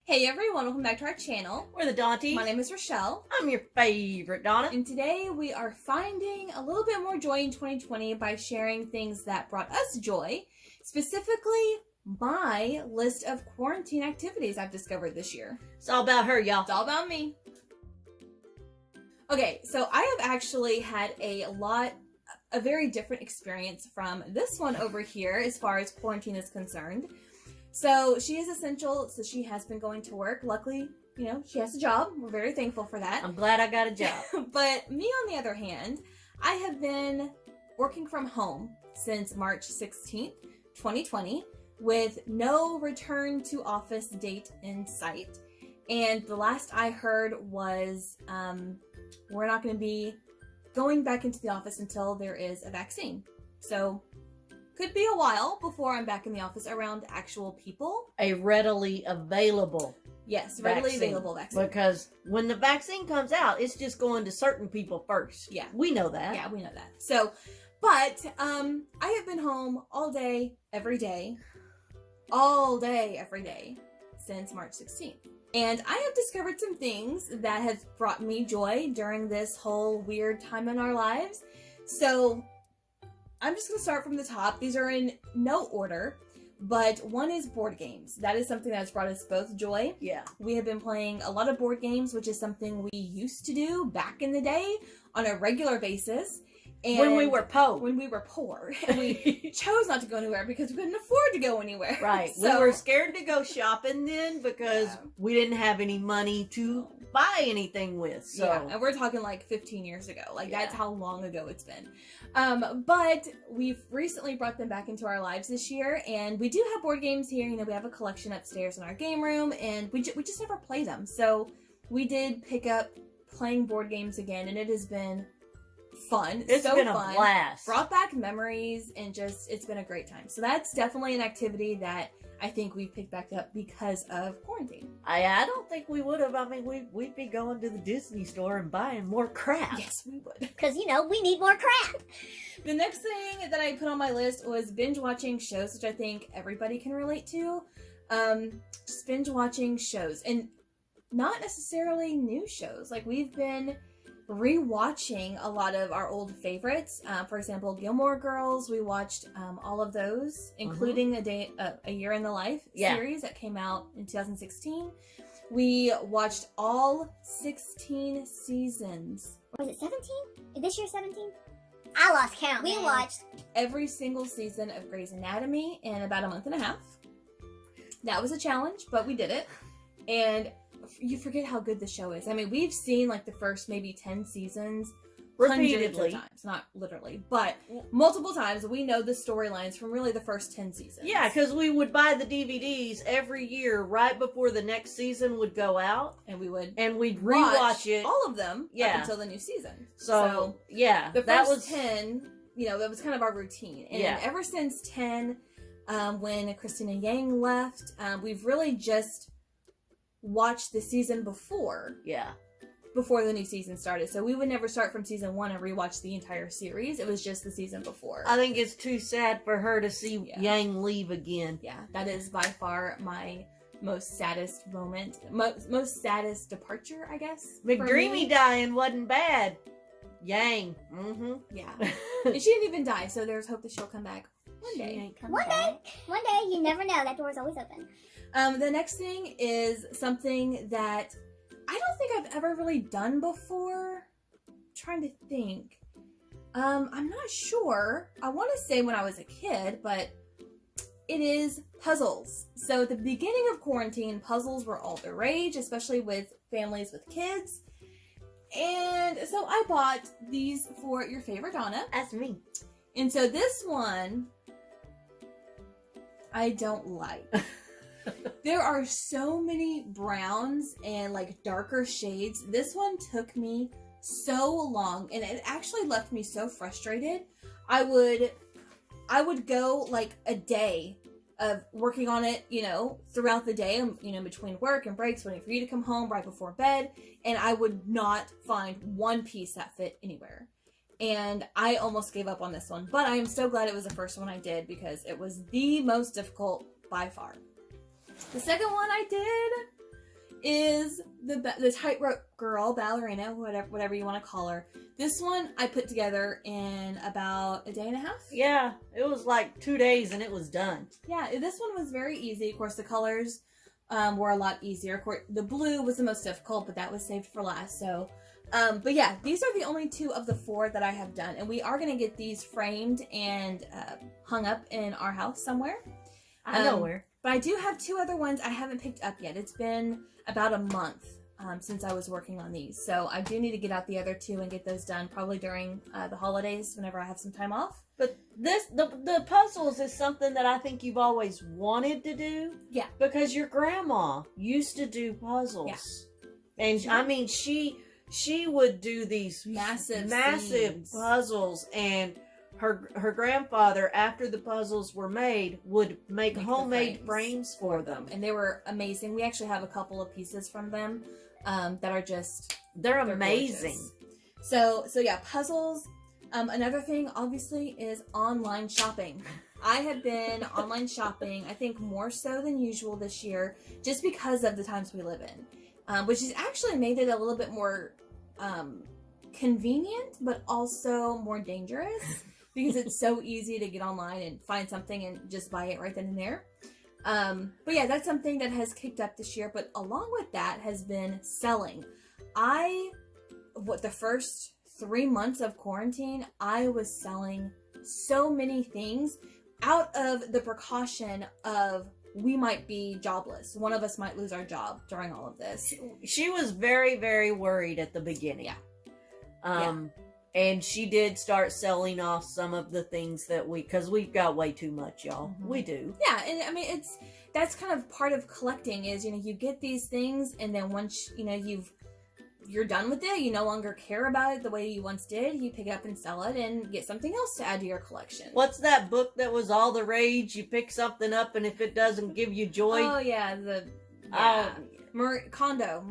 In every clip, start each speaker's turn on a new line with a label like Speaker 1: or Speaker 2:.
Speaker 1: Hey everyone, welcome back to our channel.
Speaker 2: We're the Dawnties.
Speaker 1: My name is Richele.
Speaker 2: I'm your favorite Donna.
Speaker 1: And today we are finding a little bit more joy in 2020 by sharing things that brought us joy. Specifically, my list of quarantine activities I've discovered this year.
Speaker 2: It's all about her, y'all.
Speaker 1: It's all about me. Okay, so I have actually had a very different experience from this one over here as far as quarantine is concerned. So she is essential, so she has been going to work. Luckily, she has a job. We're very thankful for that.
Speaker 2: I'm glad I got a job.
Speaker 1: But me, on the other hand, I have been working from home since March 16th, 2020, with no return to office date in sight. And the last I heard was we're not going to be going back into the office until there is a vaccine. So could be a while before I'm back in the office around actual people.
Speaker 2: A readily available
Speaker 1: readily available vaccine.
Speaker 2: Because when the vaccine comes out, it's just going to certain people first.
Speaker 1: Yeah.
Speaker 2: We know that.
Speaker 1: Yeah, we know that. So, but I have been home all day, every day, since March 16th. And I have discovered some things that have brought me joy during this whole weird time in our lives. So I'm just going to start from the top. These are in no order, but one is board games. That is something that has brought us both joy.
Speaker 2: Yeah.
Speaker 1: We have been playing a lot of board games, which is something we used to do back in the day on a regular basis. And
Speaker 2: when we were poor.
Speaker 1: And we chose not to go anywhere because we couldn't afford to go anywhere.
Speaker 2: Right.
Speaker 1: So,
Speaker 2: we were scared to go shopping then because we didn't have any money to buy anything with. So.
Speaker 1: Yeah, and we're talking like 15 years ago. That's how long ago it's been. But we've recently brought them back into our lives this year, and we do have board games here. We have a collection upstairs in our game room, and we just never play them. So we did pick up playing board games again, and it has been fun.
Speaker 2: It's been a blast.
Speaker 1: Brought back memories, and it's been a great time. So that's definitely an activity that I think we picked back up because of quarantine.
Speaker 2: I don't think we would have. I mean, we'd be going to the Disney store and buying more crap.
Speaker 1: Yes, we would.
Speaker 3: Because, we need more crap.
Speaker 1: The next thing that I put on my list was binge watching shows, which I think everybody can relate to. Just binge watching shows, and not necessarily new shows. We've been rewatching a lot of our old favorites. For example, Gilmore Girls. We watched all of those, including a Year in the Life series that came out in 2016. We watched all 16 seasons.
Speaker 3: Was it 17? This year 17? I lost count. We watched
Speaker 1: every single season of Grey's Anatomy in about a month and a half. That was a challenge, but we did it. And you forget how good the show is. I mean, we've seen the first maybe 10 seasons
Speaker 2: repeatedly.
Speaker 1: Hundreds of times. Not literally, but multiple times. We know the storylines from really the first 10 seasons.
Speaker 2: Yeah, because we would buy the DVDs every year right before the next season would go out.
Speaker 1: And we'd
Speaker 2: rewatch it.
Speaker 1: All of them up until the new season.
Speaker 2: So yeah.
Speaker 1: The first 10, that was kind of our routine. And ever since 10, when Christina Yang left, we've really just watched the season before the new season started. So we would never start from season 1 and rewatch the entire series. It was just the season before.
Speaker 2: I think it's too sad for her to see Yang leave again.
Speaker 1: Yeah, that is by far my most saddest moment. Most saddest departure, I guess.
Speaker 2: McDreamy dying wasn't bad. Yang.
Speaker 1: Yeah. And she didn't even die, so there's hope that she'll come back one day.
Speaker 3: One day, you never know. That door's always open.
Speaker 1: The next thing is something that I don't think I've ever really done before. I'm trying to think. I'm not sure. I want to say when I was a kid, but it is puzzles. So at the beginning of quarantine, puzzles were all the rage, especially with families with kids. And so I bought these for your favorite Donna.
Speaker 2: That's me.
Speaker 1: And so this one, I don't like. There are so many browns and darker shades. This one took me so long, and it actually left me so frustrated. I would go a day of working on it, throughout the day, between work and breaks, waiting for you to come home right before bed, and I would not find one piece that fit anywhere. And I almost gave up on this one, but I am so glad it was the first one I did because it was the most difficult by far. The second one I did is the tightrope girl, ballerina, whatever you want to call her. This one I put together in about a day and a half.
Speaker 2: Yeah, it was like 2 days and it was done.
Speaker 1: Yeah, this one was very easy. Of course, the colors were a lot easier. Of course, the blue was the most difficult, but that was saved for last. So, but yeah, these are the only 2 of the 4 that I have done, and we are going to get these framed and hung up in our house somewhere.
Speaker 2: I know where.
Speaker 1: But I do have 2 other ones I haven't picked up yet. It's been about a month since I was working on these. So I do need to get out the other 2 and get those done probably during the holidays whenever I have some time off.
Speaker 2: But the puzzles is something that I think you've always wanted to do.
Speaker 1: Yeah.
Speaker 2: Because your grandma used to do puzzles. Yeah. And I mean, she would do these massive
Speaker 1: scenes.
Speaker 2: puzzles, and her grandfather, after the puzzles were made, would make homemade frames for them.
Speaker 1: And they were amazing. We actually have a couple of pieces from them that are just...
Speaker 2: They're amazing.
Speaker 1: Gorgeous. So yeah, puzzles. Another thing, obviously, is online shopping. I have been online shopping, I think more so than usual this year, just because of the times we live in. Which has actually made it a little bit more convenient, but also more dangerous. Because it's so easy to get online and find something and just buy it right then and there. But yeah, that's something that has kicked up this year. But along with that has been selling. The first 3 months of quarantine, I was selling so many things out of the precaution of we might be jobless. One of us might lose our job during all of this.
Speaker 2: She was very, very worried at the beginning.
Speaker 1: Yeah.
Speaker 2: And she did start selling off some of the things that because we've got way too much, y'all.
Speaker 1: Mm-hmm.
Speaker 2: We do.
Speaker 1: Yeah, and I mean, that's kind of part of collecting is, you get these things, and then once, you're done with it, you no longer care about it the way you once did, you pick it up and sell it and get something else to add to your collection.
Speaker 2: What's that book that was all the rage? You pick something up, and if it doesn't give you joy...
Speaker 1: Oh, yeah, Marie Kondo.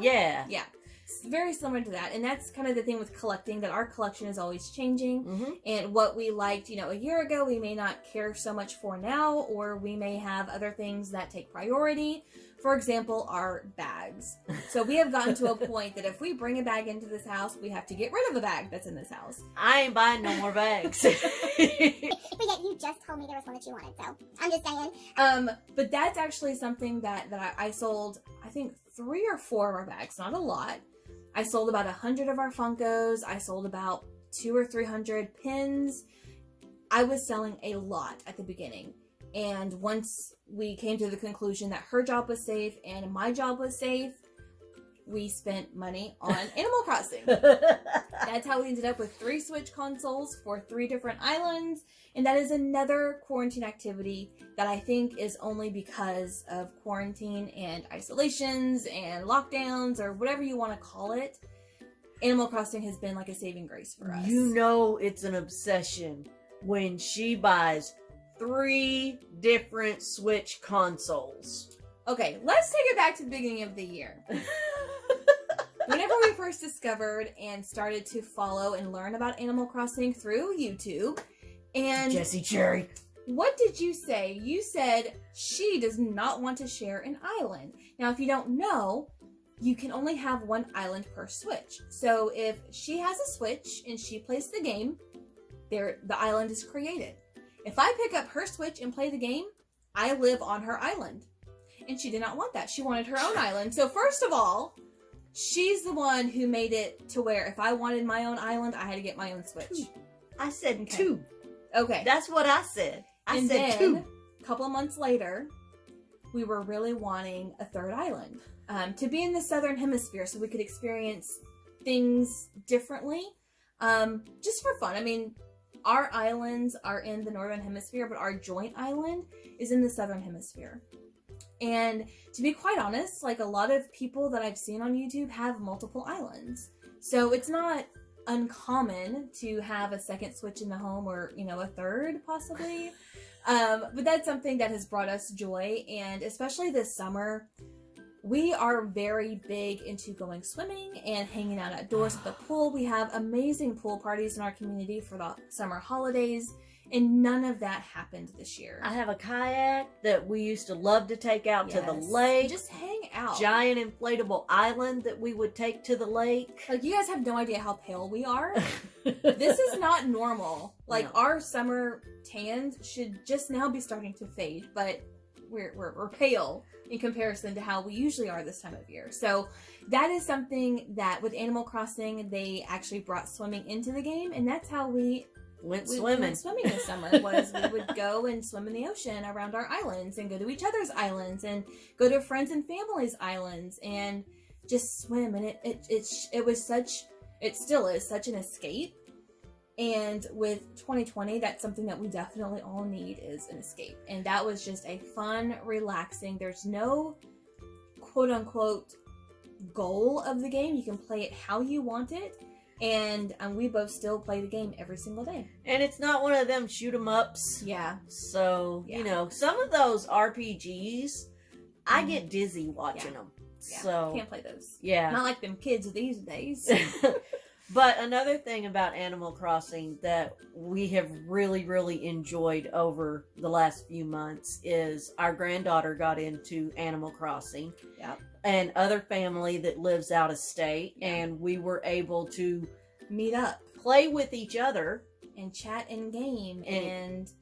Speaker 2: Yeah.
Speaker 1: Yeah. It's very similar to that, and that's kind of the thing with collecting, that our collection is always changing.
Speaker 2: Mm-hmm.
Speaker 1: And what we liked, a year ago, we may not care so much for now, or we may have other things that take priority. For example, our bags. So we have gotten to a point that if we bring a bag into this house, we have to get rid of a bag that's in this house.
Speaker 2: I ain't buying no more bags.
Speaker 3: But yet you just told me there was one that you wanted, so I'm just saying.
Speaker 1: But that's actually something that I sold, I think 3 or 4 of our bags, not a lot. I sold about 100 of our Funkos. I sold about 200 or 300 pins. I was selling a lot at the beginning. And once we came to the conclusion that her job was safe and my job was safe, we spent money on Animal Crossing. That's how we ended up with 3 Switch consoles for 3 different islands. And that is another quarantine activity that I think is only because of quarantine and isolations and lockdowns, or whatever you want to call it. Animal Crossing has been like a saving grace for us.
Speaker 2: It's an obsession when she buys 3 different Switch consoles.
Speaker 1: Okay, let's take it back to the beginning of the year. Whenever we first discovered and started to follow and learn about Animal Crossing through YouTube, and
Speaker 2: Jessie Cherry,
Speaker 1: what did you say? You said she does not want to share an island. Now, if you don't know, you can only have 1 island per Switch. So if she has a Switch and she plays the game, the island is created. If I pick up her Switch and play the game, I live on her island. And she did not want that. She wanted her own island. So first of all, she's the one who made it to where if I wanted my own island, I had to get my own Switch.
Speaker 2: I said 2.
Speaker 1: Okay.
Speaker 2: That's what I said. I said 2.
Speaker 1: A couple of months later, we were really wanting a 3rd island. To be in the southern hemisphere so we could experience things differently. Just for fun. I mean, our islands are in the northern hemisphere, but our joint island is in the southern hemisphere. And to be quite honest, like a lot of people that I've seen on YouTube have multiple islands. So it's not uncommon to have a 2nd Switch in the home, or, a 3rd possibly. But that's something that has brought us joy. And especially this summer, we are very big into going swimming and hanging out outdoors at the pool. We have amazing pool parties in our community for the summer holidays. And none of that happened this year.
Speaker 2: I have a kayak that we used to love to take out to the lake.
Speaker 1: Just hang out.
Speaker 2: Giant inflatable island that we would take to the lake.
Speaker 1: Like, you guys have no idea how pale we are. This is not normal. Like,
Speaker 2: No.
Speaker 1: our summer tans should just now be starting to fade, but we're pale in comparison to how we usually are this time of year. So that is something that with Animal Crossing, they actually brought swimming into the game, and that's how we
Speaker 2: went
Speaker 1: we
Speaker 2: swimming.
Speaker 1: went swimming this summer. Was we would go and swim in the ocean around our islands and go to each other's islands and go to friends and family's islands and just swim. And it was such, it still is such an escape. And with 2020, that's something that we definitely all need, is an escape. And that was just a fun, relaxing, there's no quote unquote goal of the game. You can play it how you want it. And we both still play the game every single day.
Speaker 2: And it's not one of them shoot 'em ups.
Speaker 1: Yeah.
Speaker 2: So, you know, some of those RPGs, I get dizzy watching them.
Speaker 1: Yeah.
Speaker 2: So,
Speaker 1: Can't play those.
Speaker 2: yeah.
Speaker 1: Not like them kids these days.
Speaker 2: But another thing about Animal Crossing that we have really, really enjoyed over the last few months is our granddaughter got into Animal Crossing.
Speaker 1: Yep.
Speaker 2: And other family that lives out of state.
Speaker 1: Yeah.
Speaker 2: And we were able to
Speaker 1: Meet up.
Speaker 2: play with each other.
Speaker 1: And chat in game.
Speaker 2: And-
Speaker 1: And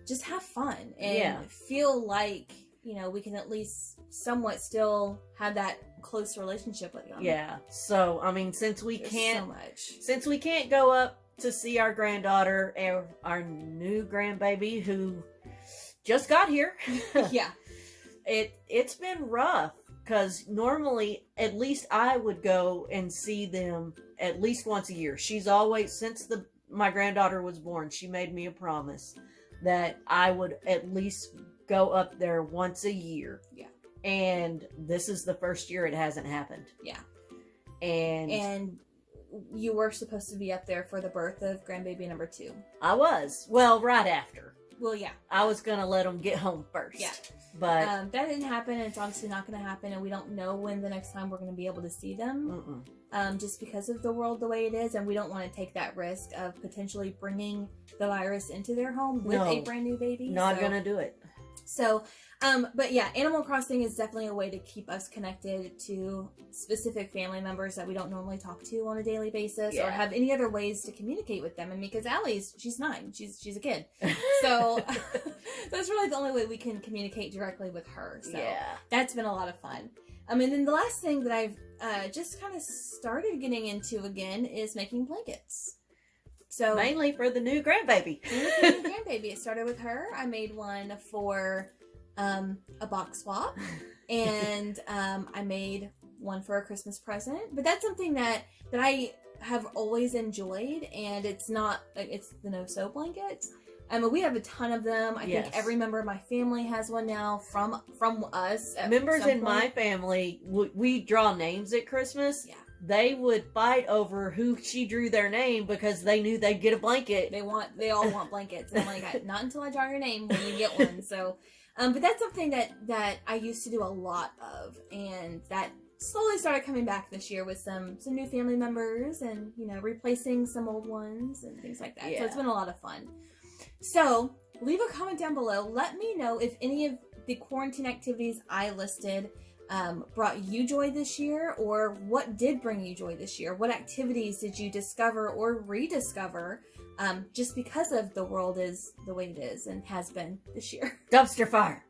Speaker 1: just have fun. And
Speaker 2: Yeah.
Speaker 1: feel like, you know, we can at least somewhat still have that close relationship with them.
Speaker 2: Yeah. So, I mean, since we
Speaker 1: There's
Speaker 2: can't...
Speaker 1: so much.
Speaker 2: Since we can't go up to see our granddaughter and our new grandbaby who just got here,
Speaker 1: Yeah.
Speaker 2: it's been rough because normally at least I would go and see them at least once a year. She's always, since my granddaughter was born, she made me a promise that I would at least go up there once a year.
Speaker 1: Yeah.
Speaker 2: And this is the first year it hasn't happened.
Speaker 1: Yeah.
Speaker 2: And
Speaker 1: you were supposed to be up there for the birth of grandbaby number 2.
Speaker 2: I was. Well, right after.
Speaker 1: Well, yeah.
Speaker 2: I was going to let them get home first.
Speaker 1: Yeah.
Speaker 2: But
Speaker 1: that didn't happen, and it's obviously not going to happen, and we don't know when the next time we're going to be able to see them, just because of the world the way it is, and we don't want to take that risk of potentially bringing the virus into their home with a brand new baby.
Speaker 2: Not going to do it.
Speaker 1: So, but yeah, Animal Crossing is definitely a way to keep us connected to specific family members that we don't normally talk to on a daily basis, or have any other ways to communicate with them. I mean, because she's 9, she's a kid, so that's really the only way we can communicate directly with her. So that's been a lot of fun. And then the last thing that I've just kind of started getting into again is making blankets. So
Speaker 2: mainly for the new grandbaby.
Speaker 1: It started with her. I made one for a box swap, and I made one for a Christmas present. But that's something that I have always enjoyed, and it's not like it's the no-sew blankets. We have a ton of them. I think every member of my family has one now from us.
Speaker 2: Members in my family, we draw names at Christmas. Yeah. They would fight over who she drew their name because they knew they'd get a blanket.
Speaker 1: They all want blankets. And I'm like, not until I draw your name when you get one. So, but that's something that I used to do a lot of, and that slowly started coming back this year with some new family members, and replacing some old ones and things like that. Yeah. So it's been a lot of fun. So leave a comment down below. Let me know if any of the quarantine activities I listed brought you joy this year, or what did bring you joy this year. What activities did you discover or rediscover just because of the world is the way it is and has been this year?
Speaker 2: Dumpster fire.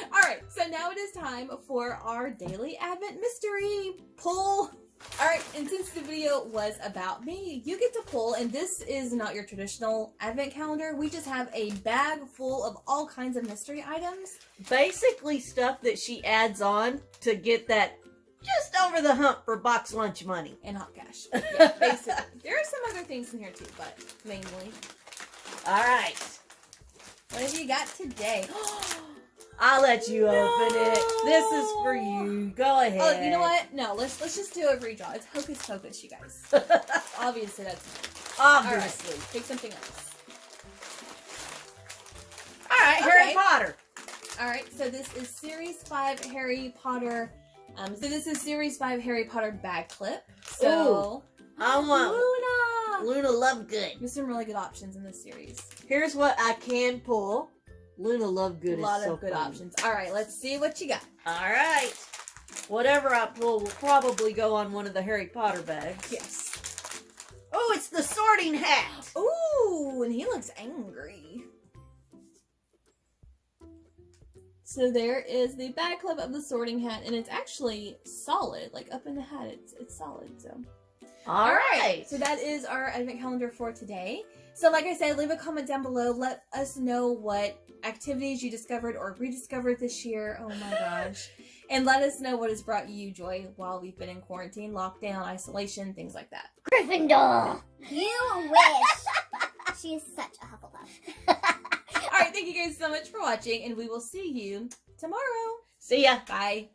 Speaker 1: All right, so now it is time for our daily Advent mystery pull. All right, and since the video was about me, you get to pull, and this is not your traditional Advent calendar. We just have a bag full of all kinds of mystery items.
Speaker 2: Basically stuff that she adds on to get that just over the hump for box lunch money.
Speaker 1: And hot cash. Yeah, basically. There are some other things in here too, but mainly.
Speaker 2: All right.
Speaker 1: What have you got today?
Speaker 2: I'll let you open it. This is for you. Go ahead.
Speaker 1: Oh, you know what? No, let's just do a redraw. It's Hocus Pocus, you guys. Obviously, that's me.
Speaker 2: Obviously.
Speaker 1: Right, pick something else.
Speaker 2: All right, okay. Harry Potter.
Speaker 1: All right, so this is Series 5 Harry Potter. So this is Series 5 Harry Potter bag clip. So
Speaker 2: ooh, I want. Luna Lovegood.
Speaker 1: There's some really good options in this series.
Speaker 2: Here's what I can pull. Luna Lovegood
Speaker 1: A lot
Speaker 2: is so
Speaker 1: of good
Speaker 2: funny.
Speaker 1: options. All right, let's see what you got.
Speaker 2: All right. Whatever I pull will probably go on one of the Harry Potter bags.
Speaker 1: Yes.
Speaker 2: Oh, it's the Sorting Hat.
Speaker 1: Ooh, and he looks angry. So there is the bag clip of the Sorting Hat, and it's actually solid. Like up in the hat, it's solid. So.
Speaker 2: All right.
Speaker 1: So that is our advent calendar for today. So like I said, leave a comment down below. Let us know what activities you discovered or rediscovered this year. Oh my gosh. And let us know what has brought you joy while we've been in quarantine, lockdown, isolation, things like that.
Speaker 3: Gryffindor. You wish. She is such a Hufflepuff.
Speaker 1: All right, thank you guys so much for watching, and we will see you tomorrow.
Speaker 2: See ya.
Speaker 1: Bye.